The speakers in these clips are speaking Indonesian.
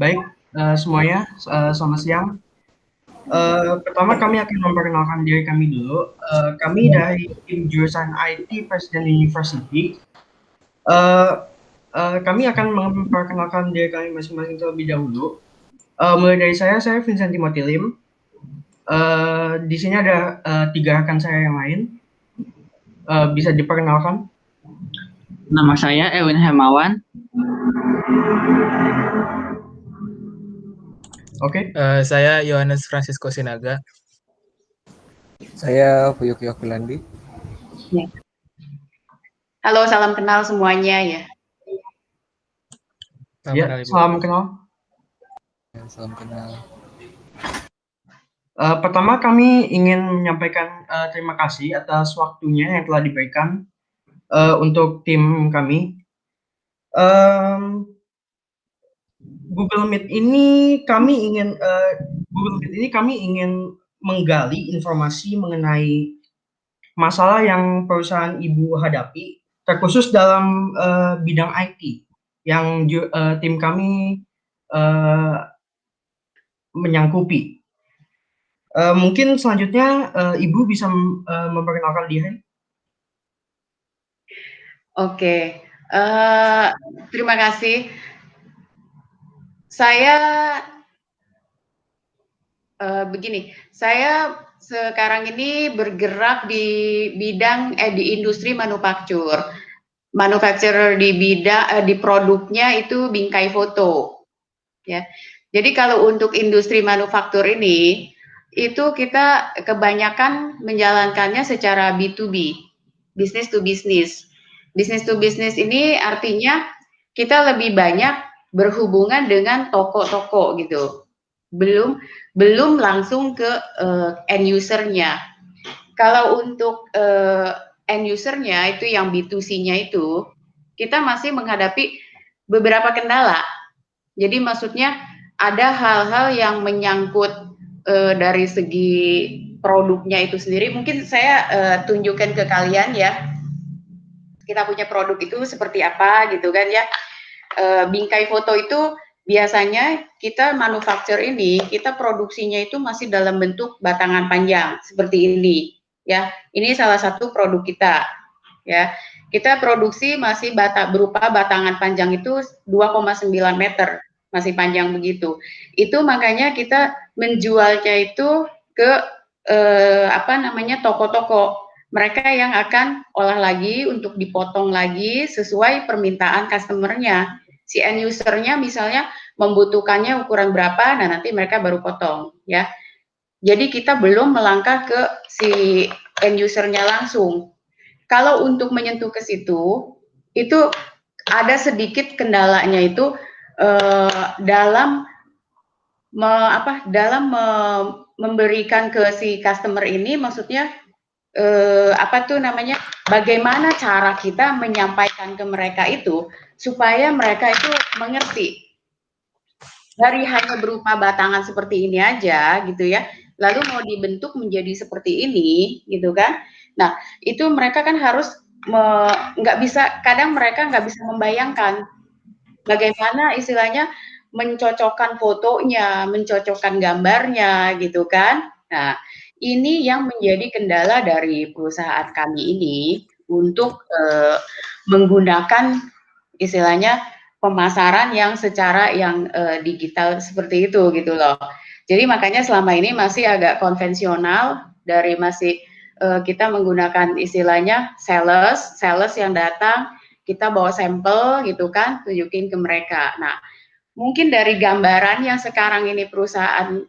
Baik, semuanya, selamat siang. Pertama kami akan memperkenalkan diri kami dulu. Kami dari tim jurusan IT Presiden University. Eh, Kami akan memperkenalkan diri kami masing-masing terlebih dahulu. Mulai dari saya Vincent Timothy Lim. Di sini ada 3 rekan saya yang lain. Bisa diperkenalkan? Nama saya Ewin Hermawan. Oke. Saya Yohanes Francisco Sinaga. Saya Puyuk Yokulandi. Halo, salam kenal semuanya ya. Ya, salam kenal. Salam kenal. Pertama kami ingin menyampaikan terima kasih atas waktunya yang telah diberikan untuk tim kami. Google Meet ini kami ingin menggali informasi mengenai masalah yang perusahaan ibu hadapi, terkhusus dalam bidang IT yang tim kami menyangkupi. Mungkin selanjutnya Ibu bisa memperkenalkan diri. Oke, terima kasih. Saya begini, saya sekarang ini bergerak di bidang di industri manufaktur. Manufaktur di bidang di produknya itu bingkai foto, ya. Jadi kalau untuk industri manufaktur ini, itu kita kebanyakan menjalankannya secara B2B, business to business. Business to business ini artinya kita lebih banyak berhubungan dengan toko-toko gitu. Belum langsung ke end user-nya. Kalau untuk end user-nya itu yang B2C-nya itu, kita masih menghadapi beberapa kendala. Jadi maksudnya ada hal-hal yang menyangkut dari segi produknya itu sendiri. Mungkin saya tunjukkan ke kalian ya. Kita punya produk itu seperti apa gitu kan ya. Bingkai foto itu biasanya kita manufaktur ini, kita produksinya itu masih dalam bentuk batangan panjang seperti ini ya. Ini salah satu produk kita ya. Kita produksi masih berupa batangan panjang itu 2,9 meter, masih panjang begitu. Itu makanya kita menjualnya itu ke toko-toko. Mereka yang akan olah lagi untuk dipotong lagi sesuai permintaan customer-nya. Si end user-nya misalnya membutuhkannya ukuran berapa, nah nanti mereka baru potong ya. Jadi kita belum melangkah ke si end user-nya langsung. Kalau untuk menyentuh ke situ, itu ada sedikit kendalanya itu dalam memberikan ke si customer ini, maksudnya bagaimana cara kita menyampaikan ke mereka itu supaya mereka itu mengerti. Dari hanya berupa batangan seperti ini aja gitu ya, lalu mau dibentuk menjadi seperti ini gitu kan. Nah, itu mereka kan harus kadang mereka nggak bisa membayangkan bagaimana istilahnya mencocokkan fotonya, mencocokkan gambarnya gitu kan. Nah, ini yang menjadi kendala dari perusahaan kami ini untuk menggunakan istilahnya pemasaran yang secara digital seperti itu gitu loh. Jadi makanya selama ini masih agak konvensional dari kita menggunakan istilahnya sales yang datang, kita bawa sampel gitu kan, tunjukin ke mereka. Nah, mungkin dari gambaran yang sekarang ini perusahaan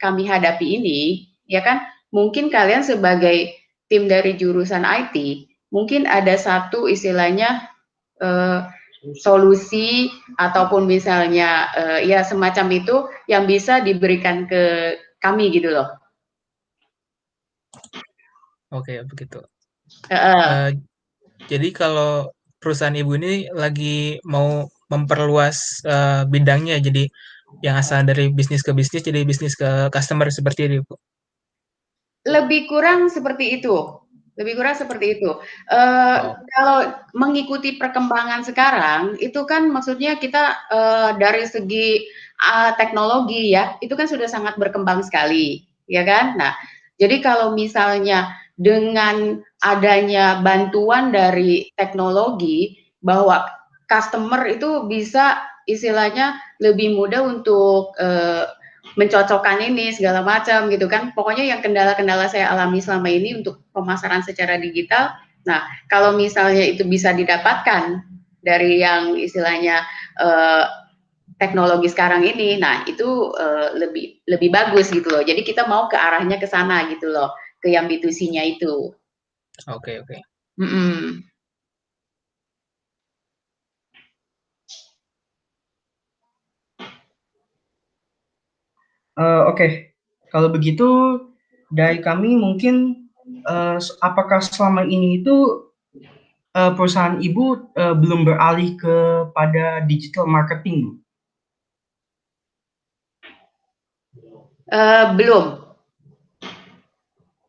kami hadapi ini, ya kan, mungkin kalian sebagai tim dari jurusan IT, mungkin ada satu istilahnya solusi ataupun misalnya ya semacam itu yang bisa diberikan ke kami gitu loh. Oke, begitu. Jadi kalau perusahaan ibu ini lagi mau memperluas bidangnya, jadi yang asal dari bisnis ke bisnis jadi bisnis ke customer seperti itu, Bu? Lebih kurang seperti itu. Lebih kurang seperti itu. Oh, Kalau mengikuti perkembangan sekarang, itu kan maksudnya kita dari segi teknologi ya, itu kan sudah sangat berkembang sekali, ya kan? Nah, jadi kalau misalnya dengan adanya bantuan dari teknologi, bahwa customer itu bisa istilahnya lebih mudah untuk mencocokkan ini segala macam gitu kan. Pokoknya yang kendala-kendala saya alami selama ini untuk pemasaran secara digital. Nah, kalau misalnya itu bisa didapatkan dari yang istilahnya eh, teknologi sekarang ini, nah itu lebih lebih bagus gitu loh. Jadi kita mau ke arahnya ke sana gitu loh, ke yang B2C-nya itu. Oke, oke. Mm-mm. Oke, kalau begitu dari kami mungkin apakah selama ini itu perusahaan ibu belum beralih kepada digital marketing, Bu? Belum.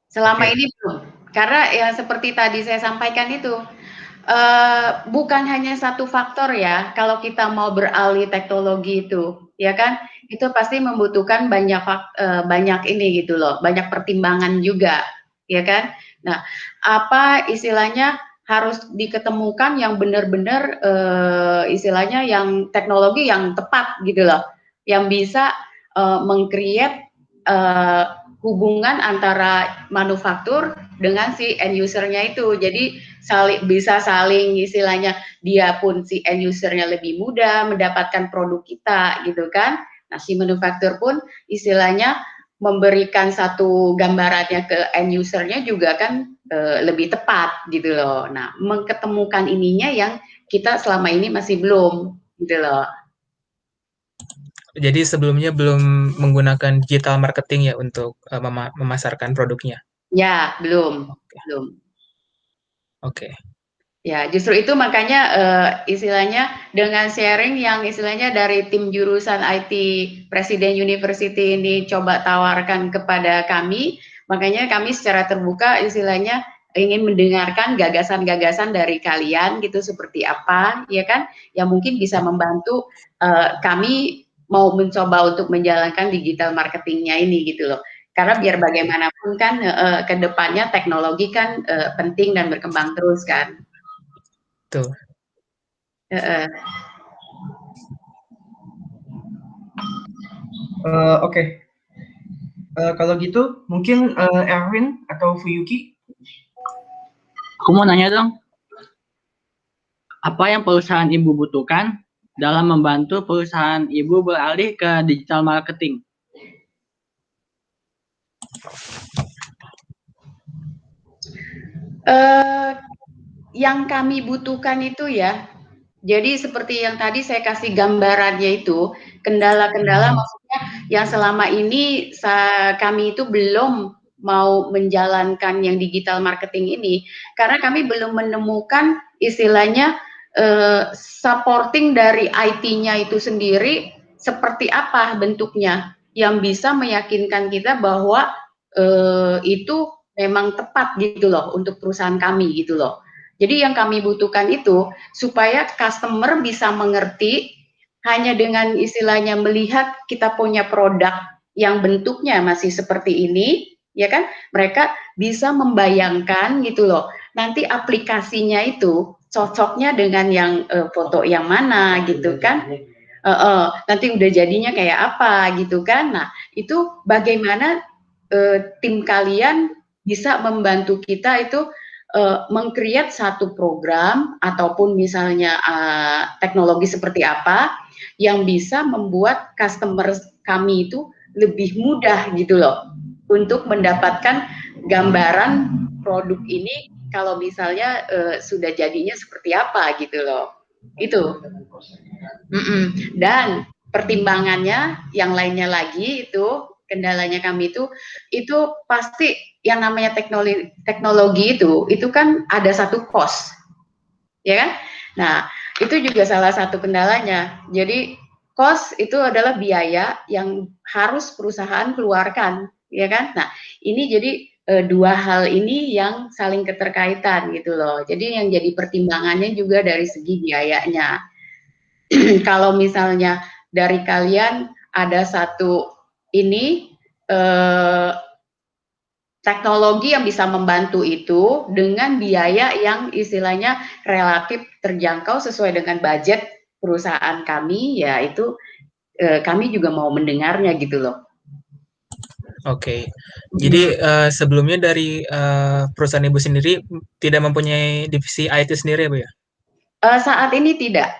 Selama Oke. ini belum. Karena yang seperti tadi saya sampaikan itu, bukan hanya satu faktor ya, kalau kita mau beralih teknologi itu, ya kan? Itu pasti membutuhkan banyak ini gitu loh, banyak pertimbangan juga, ya kan? Nah, apa istilahnya harus diketemukan yang benar-benar istilahnya yang teknologi yang tepat gitu loh, yang bisa meng-create hubungan antara manufaktur dengan si end user-nya itu. Jadi bisa saling istilahnya dia pun si end user-nya lebih mudah mendapatkan produk kita gitu kan. Nah, si manufaktur pun istilahnya memberikan satu gambarannya ke end user-nya juga kan lebih tepat gitu loh. Nah, mengetemukan ininya yang kita selama ini masih belum gitu loh. Jadi sebelumnya belum menggunakan digital marketing ya untuk memasarkan produknya. Ya, belum, Oke, belum. oke. Ya, justru itu makanya istilahnya dengan sharing yang istilahnya dari tim jurusan IT Presiden University ini coba tawarkan kepada kami, makanya kami secara terbuka istilahnya ingin mendengarkan gagasan-gagasan dari kalian gitu seperti apa, ya kan? Yang mungkin bisa membantu kami mau mencoba untuk menjalankan digital marketingnya ini gitu loh. Karena biar bagaimanapun kan ke depannya teknologi kan penting dan berkembang terus kan. Tuh. Heeh. Oke. Kalau gitu mungkin Erwin atau Fuyuki. Aku mau nanya dong, apa yang perusahaan ibu butuhkan dalam membantu perusahaan ibu beralih ke digital marketing? Yang kami butuhkan itu ya, jadi seperti yang tadi saya kasih gambarannya itu, kendala-kendala maksudnya yang selama ini kami itu belum mau menjalankan yang digital marketing ini, karena kami belum menemukan istilahnya supporting dari IT-nya itu sendiri seperti apa bentuknya yang bisa meyakinkan kita bahwa itu memang tepat gitu loh untuk perusahaan kami gitu loh. Jadi yang kami butuhkan itu supaya customer bisa mengerti hanya dengan istilahnya melihat kita punya produk yang bentuknya masih seperti ini, ya kan? Mereka bisa membayangkan gitu loh. Nanti aplikasinya itu cocoknya dengan yang foto yang mana gitu kan? Nanti udah jadinya kayak apa gitu kan? Nah, itu bagaimana tim kalian bisa membantu kita itu meng-create satu program ataupun misalnya teknologi seperti apa yang bisa membuat customer kami itu lebih mudah gitu loh untuk mendapatkan gambaran produk ini kalau misalnya sudah jadinya seperti apa gitu loh. Itu. Dan pertimbangannya yang lainnya lagi itu kendalanya kami itu pasti yang namanya teknologi itu kan ada satu cost, ya kan? Nah, itu juga salah satu kendalanya. Jadi cost itu adalah biaya yang harus perusahaan keluarkan, ya kan? Nah, ini jadi dua hal ini yang saling keterkaitan gitu loh. Jadi yang jadi pertimbangannya juga dari segi biayanya. Kalau misalnya dari kalian ada satu ini teknologi yang bisa membantu itu dengan biaya yang istilahnya relatif terjangkau sesuai dengan budget perusahaan kami, ya itu kami juga mau mendengarnya gitu loh. Oke. Jadi sebelumnya dari perusahaan Ibu sendiri tidak mempunyai divisi IT sendiri ya, Bu ya? Saat ini tidak.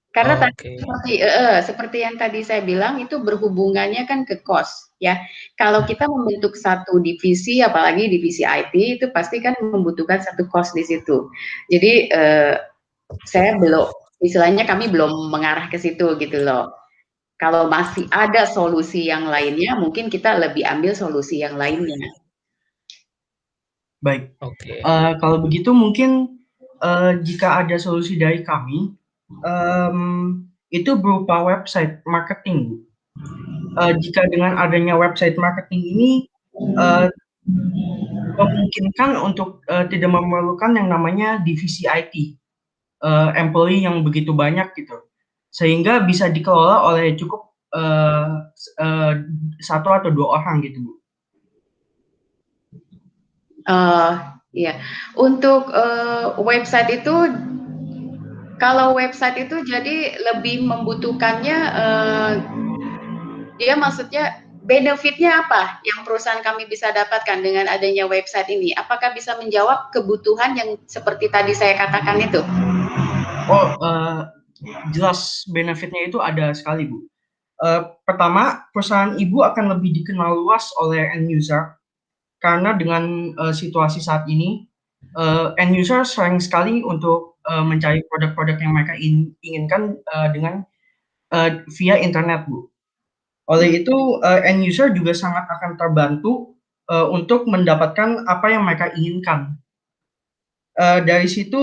Karena Oh, tadi seperti yang tadi saya bilang itu berhubungannya kan ke cost ya. Kalau kita membentuk satu divisi, apalagi divisi IT itu pasti kan membutuhkan satu cost di situ. Jadi saya belum, istilahnya kami belum mengarah ke situ gitu loh. Kalau masih ada solusi yang lainnya, mungkin kita lebih ambil solusi yang lainnya. Baik. Oke. Kalau begitu mungkin jika ada solusi dari kami, itu berupa website marketing. Jika dengan adanya website marketing ini memungkinkan untuk tidak memerlukan yang namanya divisi IT, employee yang begitu banyak gitu, sehingga bisa dikelola oleh cukup 1 atau 2 orang gitu, Bu. Iya, untuk website itu, kalau website itu jadi lebih membutuhkannya, dia maksudnya benefitnya apa yang perusahaan kami bisa dapatkan dengan adanya website ini? Apakah bisa menjawab kebutuhan yang seperti tadi saya katakan itu? Oh, jelas benefitnya itu ada sekali, Bu. Pertama, perusahaan Ibu akan lebih dikenal luas oleh end user, karena dengan situasi saat ini, end user sering sekali untuk mencari produk-produk yang mereka inginkan dengan via internet, Bu. Oleh itu, end user juga sangat akan terbantu untuk mendapatkan apa yang mereka inginkan. Dari situ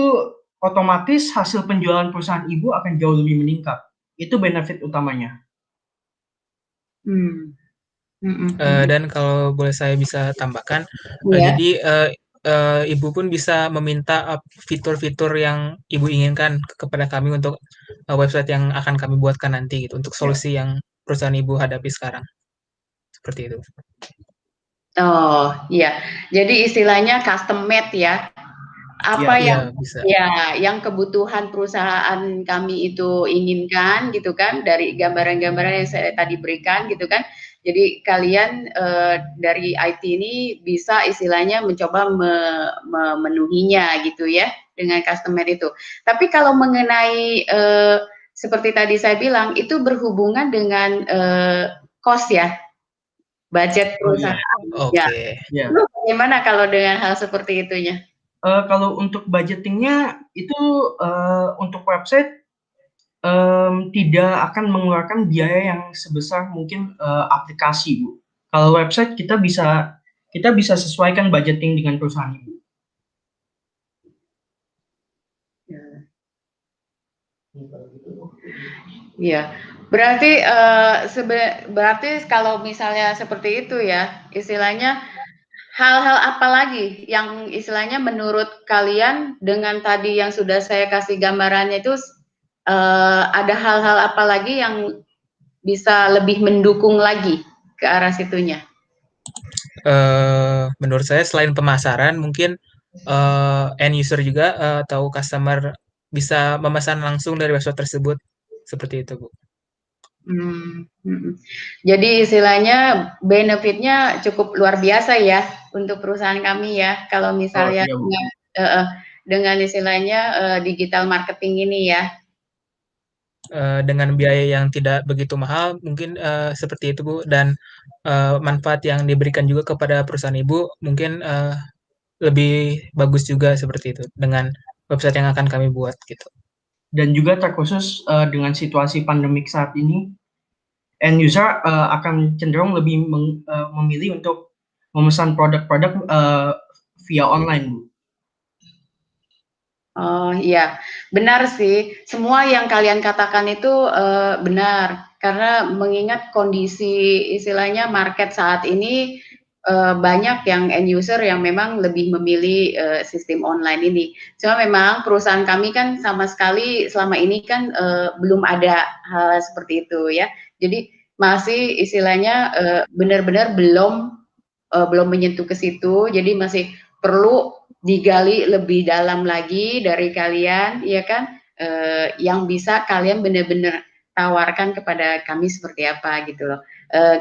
otomatis hasil penjualan perusahaan Ibu akan jauh lebih meningkat. Itu benefit utamanya. Dan kalau boleh saya bisa tambahkan, Iya. jadi Ibu pun bisa meminta fitur-fitur yang Ibu inginkan kepada kami untuk website yang akan kami buatkan nanti gitu, untuk solusi yang perusahaan Ibu hadapi sekarang. Seperti itu. Oh, iya. Jadi istilahnya custom made ya. Apa yang Iya, bisa. ya, yang kebutuhan perusahaan kami itu inginkan gitu kan, dari gambaran-gambaran yang saya tadi berikan gitu kan. Jadi kalian dari IT ini bisa istilahnya mencoba memenuhinya gitu ya dengan custom made itu. Tapi kalau mengenai seperti tadi saya bilang itu berhubungan dengan cost ya, budget perusahaan. Ya. Oke. Ya. Lu bagaimana kalau dengan hal seperti itunya? Kalau untuk budgeting-nya itu untuk website tidak akan mengeluarkan biaya yang sebesar mungkin aplikasi, Bu. Kalau website kita bisa sesuaikan budgeting dengan perusahaan Ibu. Iya, berarti berarti kalau misalnya seperti itu ya, istilahnya hal-hal apa lagi yang istilahnya menurut kalian dengan tadi yang sudah saya kasih gambarannya itu ada hal-hal apa lagi yang bisa lebih mendukung lagi ke arah situnya? Menurut saya selain pemasaran mungkin end user juga atau customer bisa memesan langsung dari website tersebut. Seperti itu, Bu. Jadi istilahnya benefitnya cukup luar biasa ya untuk perusahaan kami ya. Kalau misalnya Iya, Bu. dengan istilahnya digital marketing ini ya. Dengan biaya yang tidak begitu mahal mungkin seperti itu, Bu, dan manfaat yang diberikan juga kepada perusahaan Ibu mungkin lebih bagus juga seperti itu dengan website yang akan kami buat gitu. Dan juga terkhusus dengan situasi pandemik saat ini, end user akan cenderung lebih memilih untuk memesan produk-produk via online, Bu. Oh iya, benar sih. Semua yang kalian katakan itu benar. Karena mengingat kondisi istilahnya market saat ini banyak yang end user yang memang lebih memilih sistem online ini. Cuma memang perusahaan kami kan sama sekali selama ini kan belum ada hal seperti itu ya. Jadi masih istilahnya benar-benar belum menyentuh ke situ. Jadi masih perlu digali lebih dalam lagi dari kalian, ya kan? Yang bisa kalian benar-benar tawarkan kepada kami seperti apa gitu loh.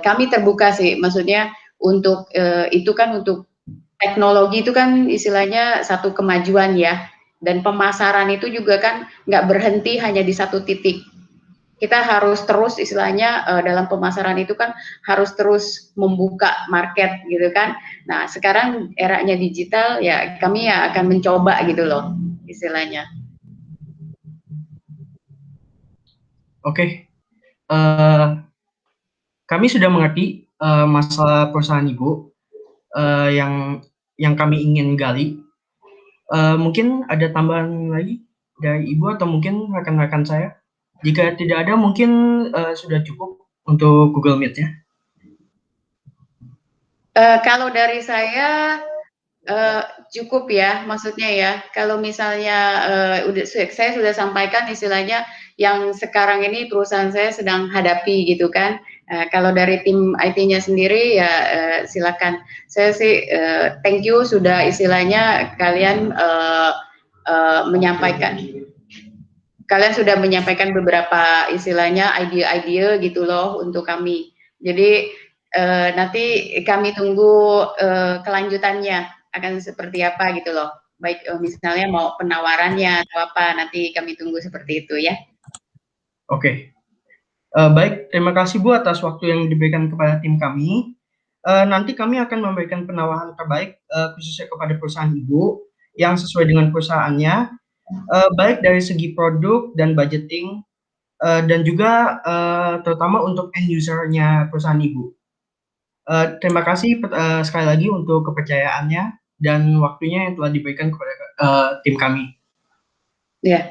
Kami terbuka sih, maksudnya untuk itu kan untuk teknologi itu kan istilahnya satu kemajuan ya, dan pemasaran itu juga kan nggak berhenti hanya di satu titik. Kita harus terus istilahnya dalam pemasaran itu kan harus terus membuka market gitu kan. Nah sekarang eranya digital ya kami ya akan mencoba gitu loh istilahnya. Oke, kami sudah mengerti masalah perusahaan Ibu yang kami ingin gali. Mungkin ada tambahan lagi dari Ibu atau mungkin rekan-rekan saya? Jika tidak ada, mungkin sudah cukup untuk Google Meet ya. Kalau dari saya cukup ya, maksudnya ya. Kalau misalnya saya sudah sampaikan istilahnya yang sekarang ini perusahaan saya sedang hadapi gitu kan. Kalau dari tim IT-nya sendiri ya silakan. Saya sih thank you sudah istilahnya kalian menyampaikan. Kalian sudah menyampaikan beberapa istilahnya ide-ide gitu loh untuk kami. Jadi nanti kami tunggu kelanjutannya akan seperti apa gitu loh. Baik misalnya mau penawarannya atau apa, nanti kami tunggu seperti itu ya. Oke. Baik, terima kasih Bu atas waktu yang diberikan kepada tim kami. Nanti kami akan memberikan penawaran terbaik khususnya kepada perusahaan Ibu yang sesuai dengan perusahaannya, baik dari segi produk dan budgeting, dan juga terutama untuk end user-nya perusahaan Ibu. Terima kasih sekali lagi untuk kepercayaannya dan waktunya yang telah diberikan kepada tim kami. Ya,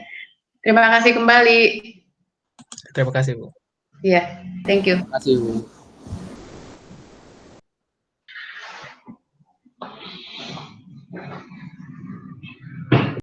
terima kasih kembali. Terima kasih Bu. Ya, thank you. Terima kasih Bu.